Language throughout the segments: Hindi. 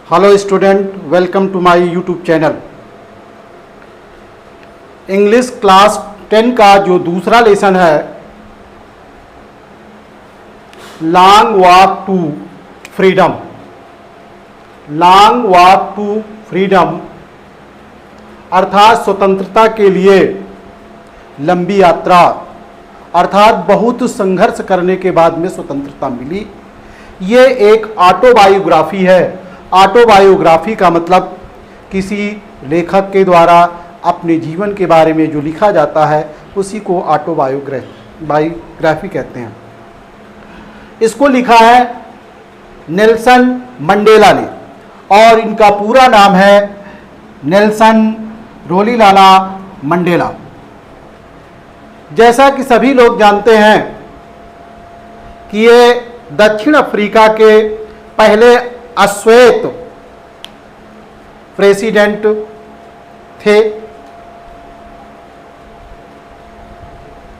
Hello student, welcome to my YouTube channel. English class 10 का जो दूसरा लेसन है, long walk to freedom. Long walk to freedom अर्थात स्वतंत्रता के लिए लंबी यात्रा, अर्थात बहुत संघर्ष करने के बाद में स्वतंत्रता मिली। ये एक ऑटोबायोग्राफी है। ऑटोबायोग्राफी का मतलब किसी लेखक के द्वारा अपने जीवन के बारे में जो लिखा जाता है उसी को ऑटोबायोग्राफी कहते हैं। इसको लिखा है नेल्सन मंडेला ने और इनका पूरा नाम है नेल्सन रोलिलाला मंडेला। जैसा कि सभी लोग जानते हैं कि ये दक्षिण अफ्रीका के पहले अश्वेत प्रेसिडेंट थे।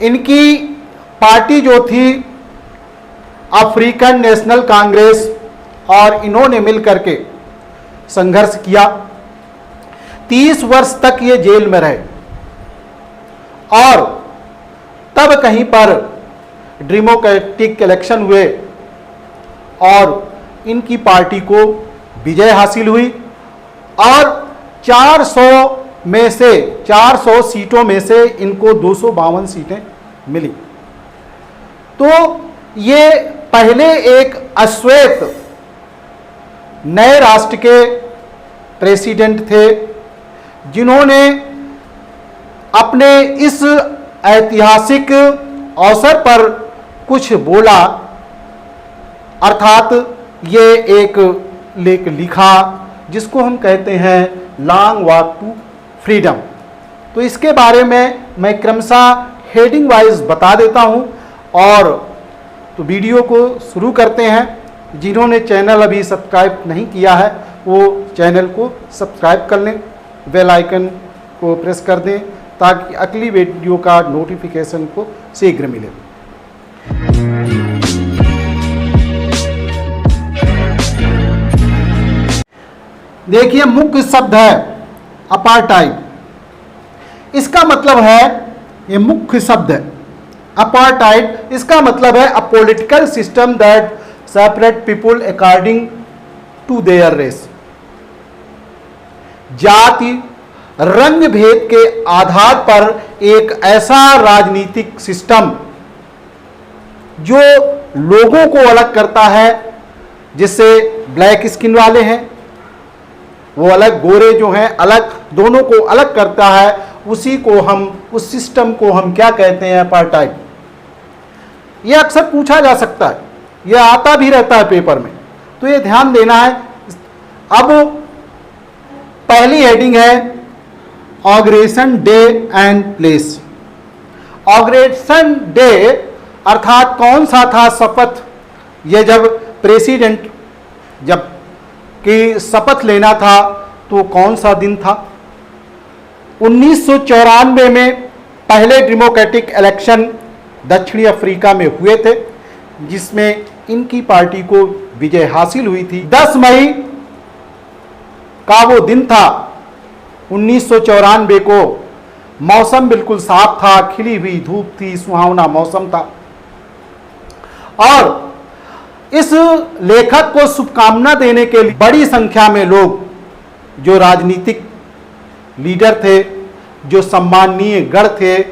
इनकी पार्टी जो थी अफ्रीकन नेशनल कांग्रेस, और इन्होंने मिलकर के संघर्ष किया। 30 वर्ष तक ये जेल में रहे और तब कहीं पर डेमोक्रेटिक इलेक्शन हुए और इनकी पार्टी को विजय हासिल हुई और 400 सीटों में से इनको 252 सीटें मिली। तो ये पहले एक अश्वेत नए राष्ट्र के प्रेसिडेंट थे जिन्होंने अपने इस ऐतिहासिक अवसर पर कुछ बोला, अर्थात ये एक लेख लिखा जिसको हम कहते हैं लॉन्ग वॉक टू फ्रीडम। तो इसके बारे में मैं क्रमशः हेडिंग वाइज बता देता हूं और तो वीडियो को शुरू करते हैं। जिन्होंने चैनल अभी सब्सक्राइब नहीं किया है वो चैनल को सब्सक्राइब कर लें, बेल आइकन को प्रेस कर दें ताकि अगली वीडियो का नोटिफिकेशन को शीघ्र मिले। देखिए, मुख्य शब्द है अपार्टाइड। इसका मतलब है, ये मुख्य शब्द है अपार्टाइड। इसका मतलब है a political system that separate people according to their race. जाति रंग भेद के आधार पर एक ऐसा राजनीतिक सिस्टम जो लोगों को अलग करता है, जिससे ब्लैक स्किन वाले हैं वो अलग, गोरे जो हैं अलग, दोनों को अलग करता है। उसी को हम, उस सिस्टम को हम क्या कहते हैं? अपार्टाइड। यह अक्सर पूछा जा सकता है, यह आता भी रहता है पेपर में, तो ये ध्यान देना है। अब पहली हेडिंग है ऑग्रेशन डे एंड प्लेस। ऑग्रेशन डे अर्थात कौन सा था शपथ, ये जब प्रेसिडेंट जब कि शपथ लेना था तो कौन सा दिन था? 1994 में पहले डेमोक्रेटिक इलेक्शन दक्षिणी अफ्रीका में हुए थे जिसमें इनकी पार्टी को विजय हासिल हुई थी। 10 मई का वो दिन था 1994 को। मौसम बिल्कुल साफ था, खिली हुई धूप थी, सुहावना मौसम था और इस लेखक को शुभकामना देने के लिए बड़ी संख्या में लोग, जो राजनीतिक लीडर थे, जो सम्माननीय गण थे,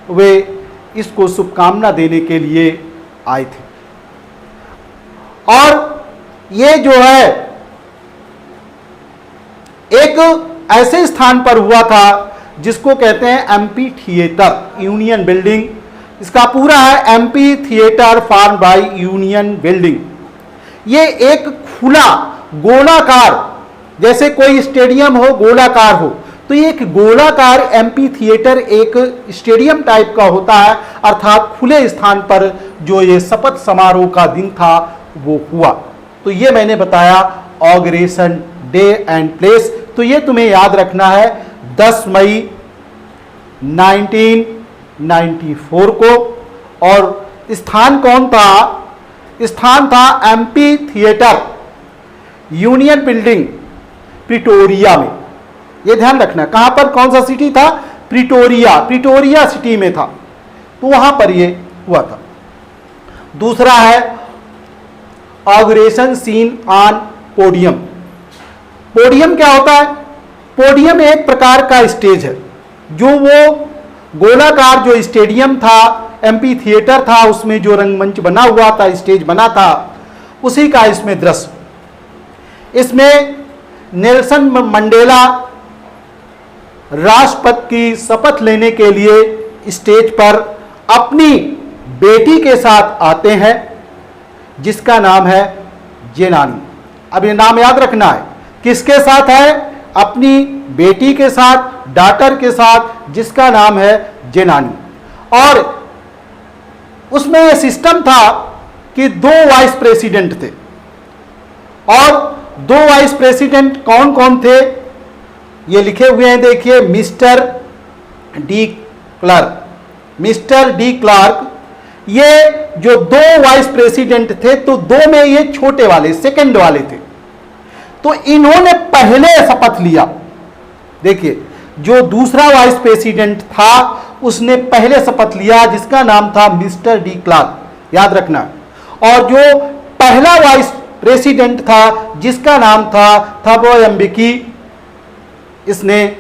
वे इसको शुभकामना देने के लिए आए थे। और ये जो है एक ऐसे स्थान पर हुआ था जिसको कहते हैं एमपी थिएटर, यूनियन बिल्डिंग। इसका पूरा है MP theatre form by union building. ये एक खुला गोलाकार, जैसे कोई स्टेडियम हो गोलाकार हो, तो ये एक गोलाकार एमपी थिएटर एक स्टेडियम टाइप का होता है, अर्थात खुले स्थान पर जो ये शपथ समारोह का दिन था वो हुआ। तो ये मैंने बताया ऑग्रेशन डे एंड प्लेस। तो ये तुम्हें याद रखना है 10 मई 1994 को। और स्थान कौन था? स्थान था MP theatre union building Pretoria में। ये ध्यान रखना, कहां पर, कौन सा सिटी था, प्रिटोरिया, प्रिटोरिया सिटी में था, तो वहां पर ये हुआ था। दूसरा है ऑगरेशन सीन ऑन पोडियम। पोडियम क्या होता है, पोडियम एक प्रकार का स्टेज है, जो वो गोलाकार जो स्टेडियम था, एम्पी थिएटर था, उसमें जो रंगमंच बना हुआ था, स्टेज बना था, उसी का इसमें दृश्य। इसमें नेल्सन मंडेला राष्ट्रपति की शपथ लेने के लिए स्टेज पर अपनी बेटी के साथ आते हैं, जिसका नाम है जेनानी। अब ये नाम याद रखना है, किसके साथ है, अपनी बेटी के साथ, डॉटर के साथ, जिसका नाम है जेनानी। और उसमें यह सिस्टम था कि 2 वाइस प्रेसिडेंट थे, और 2 वाइस प्रेसिडेंट कौन कौन थे, ये लिखे हुए हैं, देखिए, mister de Klerk. Mister de Klerk, ये जो 2 वाइस प्रेसिडेंट थे, तो 2 में ये छोटे वाले, सेकंड वाले थे, तो इन्होंने पहले शपथ लिया। देखिए, जो दूसरा वाइस प्रेसिडेंट था उसने पहले शपथ लिया, जिसका नाम था मिस्टर डी क्लार्क, याद रखना। और जो पहला वाइस प्रेसिडेंट था, जिसका नाम था थॉबो एम्बिकी, इसने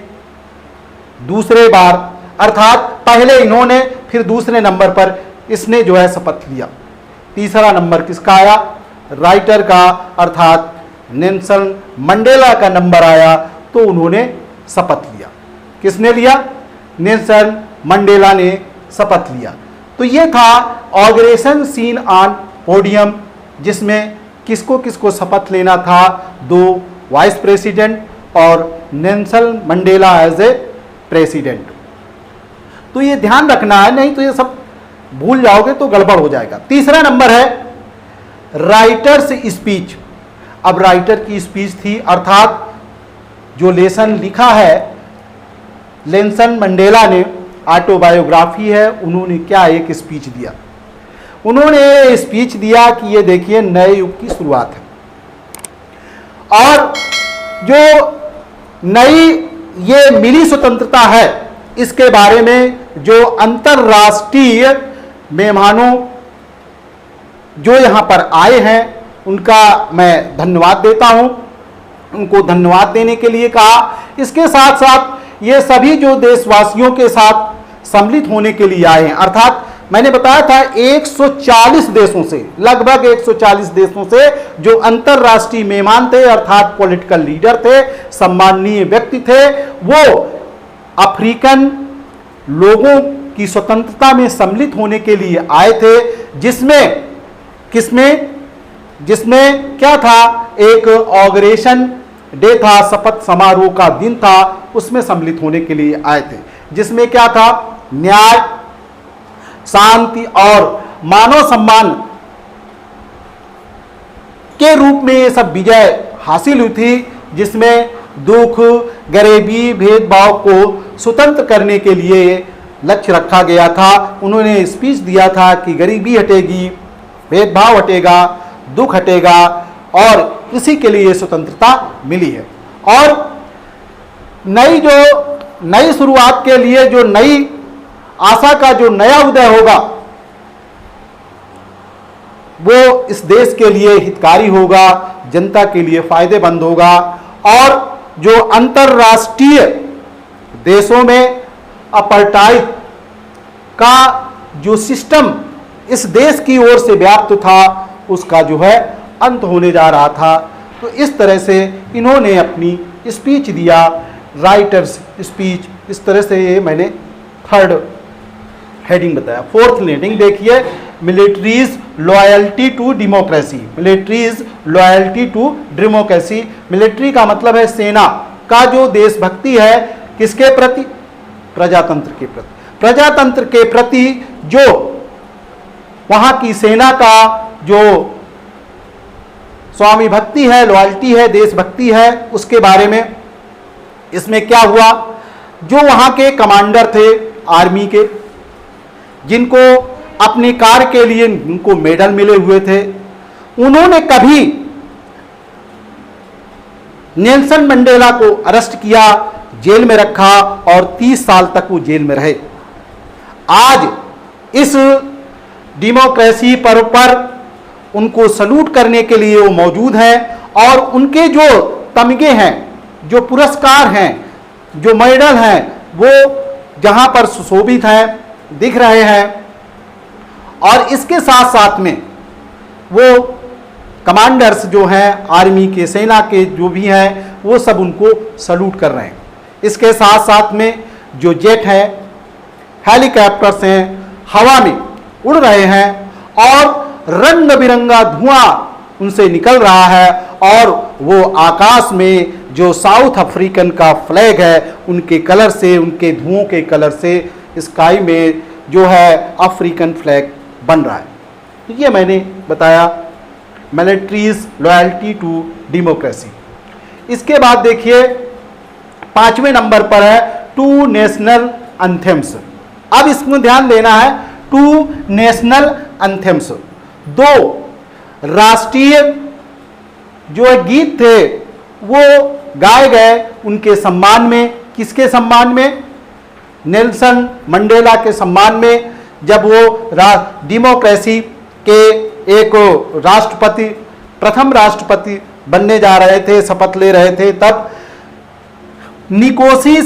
दूसरे बार, अर्थात पहले इन्होंने, फिर दूसरे नंबर पर इसने जो है शपथ लिया। तीसरा नंबर किसका आया, राइटर का, अर्थात नेल्सन मंडेला का नंबर आया, तो उन्होंने शपथ लिया। किसने लिया, नेल्सन मंडेला ने शपथ लिया। तो ये था ऑगरेशन सीन ऑन पोडियम, जिसमें किसको किसको शपथ लेना था, 2 वाइस प्रेसिडेंट और Nelson Mandela as a president. तो ये ध्यान रखना है, नहीं तो ये सब भूल जाओगे तो गड़बड़ हो जाएगा। तीसरा नंबर है राइटर्स स्पीच। अब राइटर की स्पीच थी, अर्थात जो लेसन लिखा है नेल्सन मंडेला ने, ऑटोबायोग्राफी है, उन्होंने क्या एक स्पीच दिया। उन्होंने स्पीच दिया कि ये देखिए नए युग की शुरुआत है, और जो नई ये मिली स्वतंत्रता है, इसके बारे में जो अंतरराष्ट्रीय मेहमानों जो यहाँ पर आए हैं, उनका मैं धन्यवाद देता हूँ, उनको धन्यवाद देने के लिए कहा। इसके साथ साथ ये सभी जो देशवासियों के साथ सम्मिलित होने के लिए आए हैं, अर्थात मैंने बताया था 140 देशों से, लगभग 140 देशों से जो अंतरराष्ट्रीय मेहमान थे, अर्थात पॉलिटिकल लीडर थे, सम्माननीय व्यक्ति थे, वो अफ्रीकन लोगों की स्वतंत्रता में सम्मिलित होने के लिए आए थे, जिसमें क्या था, एक ऑगरेशन डे था, शपथ समारोह का दिन था, उसमें सम्मिलित होने के लिए आए थे, जिसमें क्या था, न्याय, शांति और मानव सम्मान के रूप में ये सब विजय हासिल हुई थी, जिसमें दुख, गरीबी, भेदभाव को स्वतंत्र करने के लिए लक्ष्य रखा गया था। उन्होंने स्पीच दिया था कि गरीबी हटेगी, भेदभाव हटेगा, दुख हटेगा, और इसी के लिए स्वतंत्रता मिली है। और नई शुरुआत के लिए, जो नई आशा का जो नया उदय होगा, वो इस देश के लिए हितकारी होगा, जनता के लिए फायदेमंद होगा, और जो अंतरराष्ट्रीय देशों में अपार्टाइड का जो सिस्टम इस देश की ओर से व्याप्त था, उसका जो है अंत होने जा रहा था। तो इस तरह से इन्होंने अपनी स्पीच दिया, राइटर्स स्पीच। इस तरह से ये मैंने 3rd हेडिंग बताया। 4th हेडिंग देखिए, military's loyalty to democracy. Military's loyalty to democracy, military का मतलब है सेना का जो देशभक्ति है, किसके प्रति, प्रजातंत्र के प्रति। प्रजातंत्र के प्रति जो वहां की सेना का जो स्वामी भक्ति है, लॉयल्टी है, देशभक्ति है, उसके बारे में इसमें क्या हुआ, जो वहां के कमांडर थे आर्मी के, जिनको अपने कार्य के लिए उनको मेडल मिले हुए थे, उन्होंने कभी नेल्सन मंडेला को अरेस्ट किया, जेल में रखा और 30 साल तक वो जेल में रहे। आज इस डेमोक्रेसी पर्व पर उनको सल्यूट करने के लिए वो मौजूद हैं और उनके जो तमगे हैं, जो पुरस्कार हैं, जो मेडल हैं, वो जहां पर सुशोभित हैं, दिख रहे हैं। और इसके साथ साथ में वो कमांडर्स जो हैं आर्मी के, सेना के जो भी हैं, वो सब उनको सल्यूट कर रहे हैं। इसके साथ साथ में जो जेट हैं, हेलीकॉप्टर्स हैं, हवा में उड़ रहे हैं और रंग बिरंगा धुआं उनसे निकल रहा है और वो आकाश में जो साउथ अफ्रीकन का फ्लैग है उनके कलर से, उनके धुओं के कलर से स्काई में जो है अफ्रीकन फ्लैग बन रहा है। ये मैंने बताया मिलिट्रीज लॉयल्टी टू डेमोक्रेसी। इसके बाद देखिए 5वें नंबर पर है टू नेशनल एंथेम्स। अब इसमें ध्यान देना है, टू नेशनल एंथेम्स, 2 राष्ट्रीय जो गीत थे वो गाए गए उनके सम्मान में। किसके सम्मान में? नेल्सन मंडेला के सम्मान में। जब वो डेमोक्रेसी के एक राष्ट्रपति, प्रथम राष्ट्रपति बनने जा रहे थे, शपथ ले रहे थे, तब निकोसी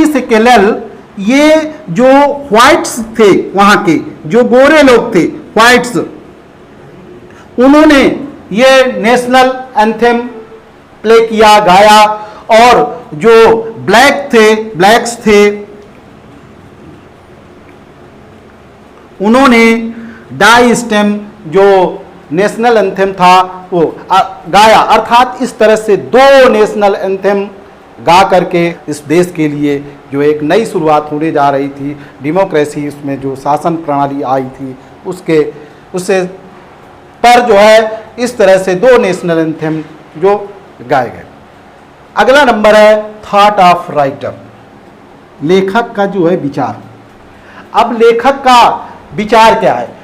सिकेलल ये जो व्हाइट्स थे, वहां के जो गोरे लोग थे, व्हाइट्स, उन्होंने ये नेशनल एंथेम प्ले किया, गाया। और जो ब्लैक्स थे, उन्होंने डाई स्टेम जो नेशनल एंथेम था वो गाया। अर्थात इस तरह से 2 नेशनल एंथेम गा करके इस देश के लिए जो एक नई शुरुआत होने जा रही थी, डेमोक्रेसी, उसमें जो शासन प्रणाली आई थी उससे पर जो है इस तरह से 2 नेशनल एंथेम जो गाए गए। अगला नंबर है थॉट ऑफ राइटर, लेखक का जो है विचार। अब लेखक का विचार क्या है?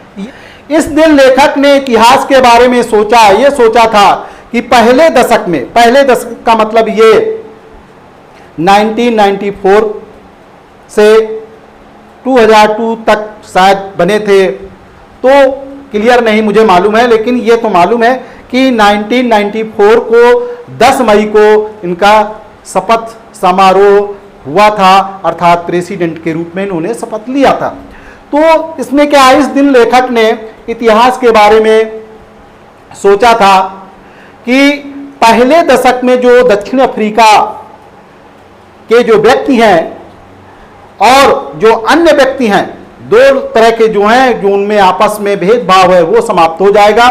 इस दिन लेखक ने इतिहास के बारे में सोचा। ये सोचा था कि पहले दशक का मतलब ये 1994 से 2002 तक शायद बने थे, तो क्लियर नहीं मुझे मालूम है, लेकिन ये तो मालूम है कि 1994 को 10 मई को इनका शपथ समारोह हुआ था, अर्थात प्रेसिडेंट के रूप में इन्होंने शपथ लिया था। तो इसमें क्या है, इस दिन लेखक ने इतिहास के बारे में सोचा था कि पहले दशक में जो दक्षिण अफ्रीका के जो व्यक्ति हैं और जो अन्य व्यक्ति हैं, 2 तरह के जो हैं, जो उनमें आपस में भेदभाव है वो समाप्त हो जाएगा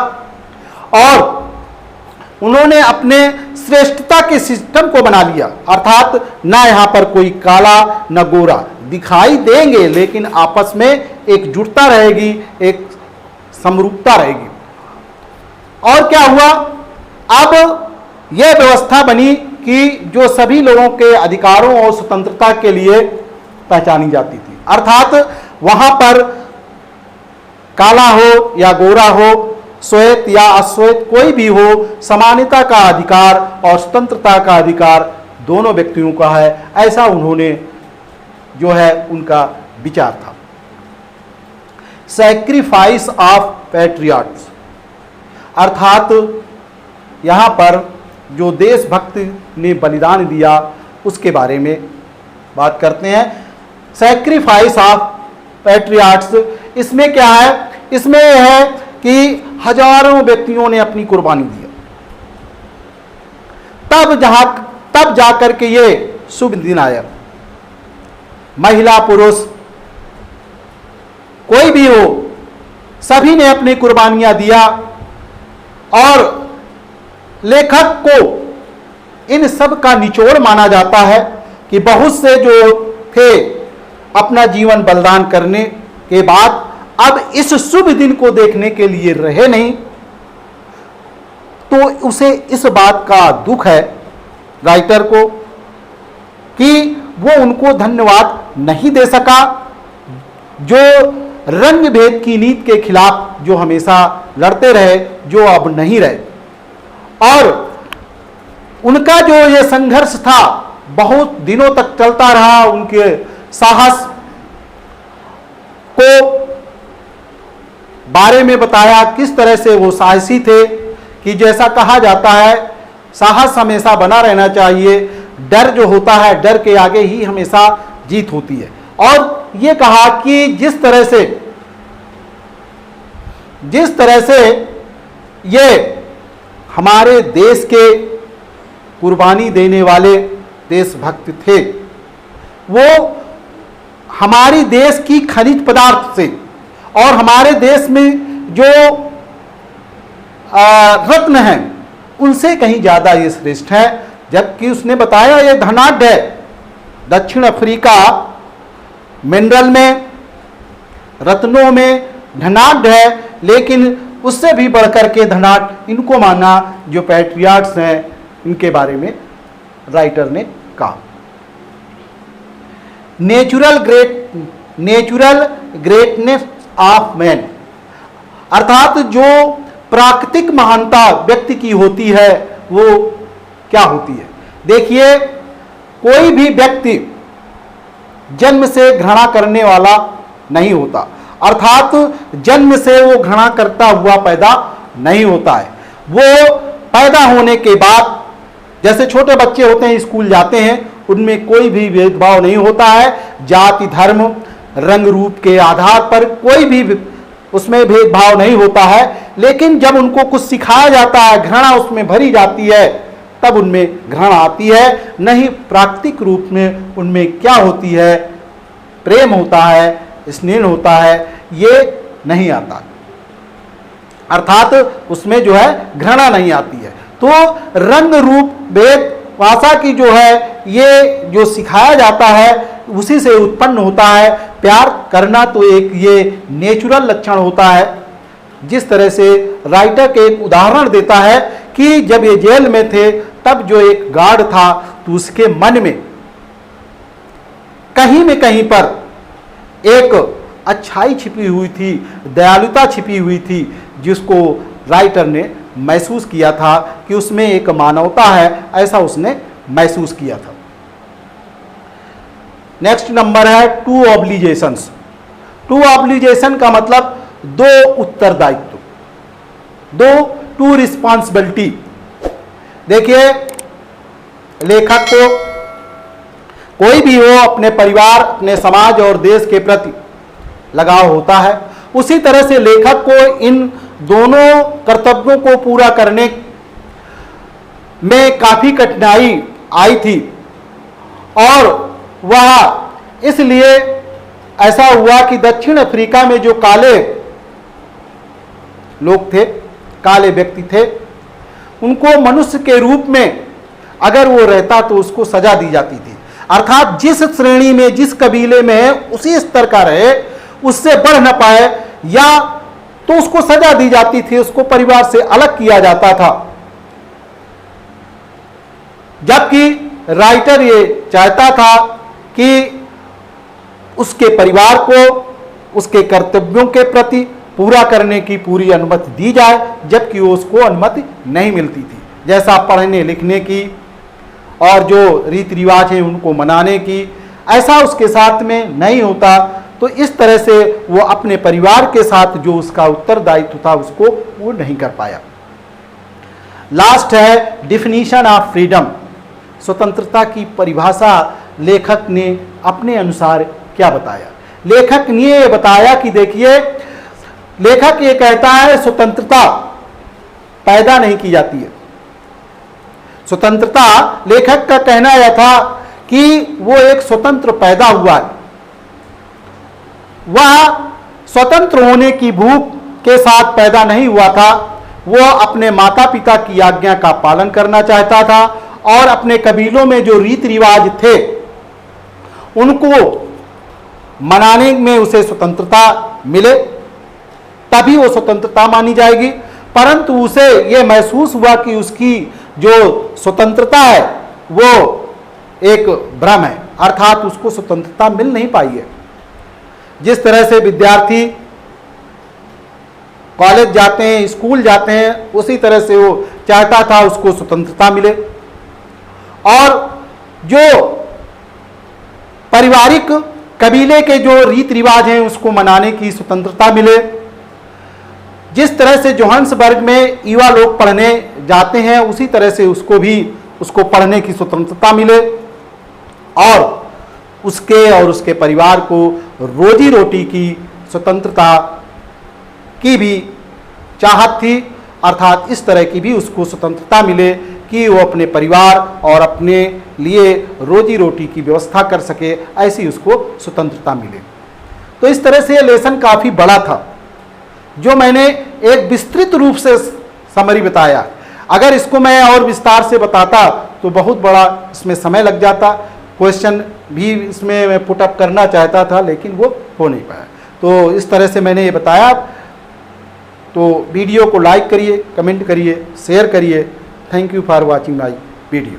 और उन्होंने अपने श्रेष्ठता के सिस्टम को बना लिया। अर्थात ना यहाँ पर कोई काला न गोरा दिखाई देंगे, लेकिन आपस में एकजुटता रहेगी, एक समरूपता रहेगी। और क्या हुआ, अब यह व्यवस्था बनी कि जो सभी लोगों के अधिकारों और स्वतंत्रता के लिए पहचानी जाती थी। अर्थात वहां पर काला हो या गोरा हो, श्वेत या अश्वेत कोई भी हो, समानता का अधिकार और स्वतंत्रता का अधिकार दोनों व्यक्तियों का है। ऐसा उन्होंने जो है उनका विचार था। सैक्रिफाइस ऑफ पैट्रियट्स, अर्थात यहां पर जो देशभक्त ने बलिदान दिया उसके बारे में बात करते हैं। सैक्रिफाइस ऑफ पैट्रियट्स, इसमें क्या है, इसमें यह है कि हजारों व्यक्तियों ने अपनी कुर्बानी दी, तब जाकर के ये शुभ दिन आया। महिला पुरुष कोई भी हो, सभी ने अपनी कुर्बानियां दिया और लेखक को इन सब का निचोड़ माना जाता है कि बहुत से जो थे अपना जीवन बलिदान करने के बाद अब इस शुभ दिन को देखने के लिए रहे नहीं, तो उसे इस बात का दुख है राइटर को कि वो उनको धन्यवाद नहीं दे सका, जो रंग भेद की नीति के खिलाफ जो हमेशा लड़ते रहे, जो अब नहीं रहे। और उनका जो ये संघर्ष था बहुत दिनों तक चलता रहा। उनके साहस को बारे में बताया, किस तरह से वो साहसी थे कि जैसा कहा जाता है साहस हमेशा बना रहना चाहिए, डर जो होता है डर के आगे ही हमेशा जीत होती है। और ये कहा कि जिस तरह से ये हमारे देश के कुर्बानी देने वाले देशभक्त थे, वो हमारी देश की खनिज पदार्थ से और हमारे देश में जो रत्न हैं उनसे कहीं ज़्यादा ये श्रेष्ठ है। जबकि उसने बताया ये धनाढ्य है, दक्षिण अफ्रीका मिनरल में, रत्नों में धनाढ्य है, लेकिन उससे भी बढ़कर के धनाढ्य इनको माना जो पैट्रियाट्स हैं, इनके बारे में राइटर ने कहा। नेचुरल ग्रेटनेस ऑफ मैन, अर्थात जो प्राकृतिक महानता व्यक्ति की होती है वो क्या होती है। देखिए, कोई भी व्यक्ति जन्म से घृणा करने वाला नहीं होता, अर्थात जन्म से वो घृणा करता हुआ पैदा नहीं होता है। वो पैदा होने के बाद, जैसे छोटे बच्चे होते हैं स्कूल जाते हैं, उनमें कोई भी भेदभाव नहीं होता है, जाति धर्म रंग रूप के आधार पर कोई भी उसमें भेदभाव नहीं होता है। लेकिन जब उनको कुछ सिखाया जाता है, घृणा उसमें भरी जाती है, तब उनमें घृणा आती है। नहीं, प्राकृतिक रूप में उनमें क्या होती है, प्रेम होता है, स्नेह होता है, ये नहीं आता, अर्थात उसमें जो है घृणा नहीं आती है। तो रंग रूप भेद भाषा की जो है ये जो सिखाया जाता है उसी से उत्पन्न होता है। प्यार करना तो एक ये नेचुरल लक्षण होता है। जिस तरह से राइटर के एक उदाहरण देता है कि जब ये जेल में थे तब जो एक गार्ड था तो उसके मन में कहीं पर एक अच्छाई छिपी हुई थी, दयालुता छिपी हुई थी, जिसको राइटर ने महसूस किया था कि उसमें एक मानवता है, ऐसा उसने महसूस किया था। नेक्स्ट नंबर है टू ऑब्लिगेशंस। टू ऑब्लिगेशन का मतलब दो उत्तरदायित्व, टू रिस्पॉन्सिबिलिटी। देखिए, लेखक को कोई भी हो अपने परिवार, अपने समाज और देश के प्रति लगाव होता है। उसी तरह से लेखक को इन दोनों कर्तव्यों को पूरा करने में काफी कठिनाई आई थी और वह इसलिए ऐसा हुआ कि दक्षिण अफ्रीका में जो काले लोग थे, काले व्यक्ति थे, उनको मनुष्य के रूप में अगर वो रहता तो उसको सजा दी जाती थी। अर्थात जिस श्रेणी में, जिस कबीले में है उसी स्तर का रहे, उससे बढ़ न पाए या तो उसको सजा दी जाती थी, उसको परिवार से अलग किया जाता था। जबकि राइटर ये चाहता था कि उसके परिवार को उसके कर्तव्यों के प्रति पूरा करने की पूरी अनुमति दी जाए, जबकि उसको अनुमति नहीं मिलती थी। जैसा पढ़ने लिखने की और जो रीति रिवाज हैं उनको मनाने की, ऐसा उसके साथ में नहीं होता। तो इस तरह से वो अपने परिवार के साथ जो उसका उत्तरदायित्व था उसको वो नहीं कर पाया। लास्ट है डिफिनीशन ऑफ फ्रीडम। स्वतंत्रता की परिभाषा लेखक ने अपने अनुसार क्या बताया। लेखक ने ये बताया कि देखिए, लेखक ये कहता है स्वतंत्रता पैदा नहीं की जाती है। स्वतंत्रता, लेखक का कहना यह था कि वो एक स्वतंत्र पैदा हुआ है। वह स्वतंत्र होने की भूख के साथ पैदा नहीं हुआ था। वो अपने माता पिता की आज्ञा का पालन करना चाहता था और अपने कबीलों में जो रीति रिवाज थे उनको मनाने में उसे स्वतंत्रता मिले, तभी वो स्वतंत्रता मानी जाएगी। परंतु उसे ये महसूस हुआ कि उसकी जो स्वतंत्रता है वो एक भ्रम है, अर्थात उसको स्वतंत्रता मिल नहीं पाई है। जिस तरह से विद्यार्थी कॉलेज जाते हैं, स्कूल जाते हैं, उसी तरह से वो चाहता था उसको स्वतंत्रता मिले, और जो पारिवारिक कबीले के जो रीति रिवाज हैं उसको मनाने की स्वतंत्रता मिले। जिस तरह से जोहान्सबर्ग में युवा लोग पढ़ने जाते हैं उसी तरह से उसको पढ़ने की स्वतंत्रता मिले और उसके परिवार को रोजी रोटी की स्वतंत्रता की भी चाहत थी, अर्थात इस तरह की भी उसको स्वतंत्रता मिले कि वो अपने परिवार और अपने लिए रोजी रोटी की व्यवस्था कर सके, ऐसी उसको स्वतंत्रता मिले। तो इस तरह से ये लेसन काफ़ी बड़ा था जो मैंने एक विस्तृत रूप से समरी बताया। अगर इसको मैं और विस्तार से बताता तो बहुत बड़ा इसमें समय लग जाता, क्वेश्चन भी इसमें मैं पुटअप करना चाहता था लेकिन वो हो नहीं पाया। तो इस तरह से मैंने ये बताया। तो वीडियो को लाइक करिए, कमेंट करिए, शेयर करिए। Thank you for watching my video.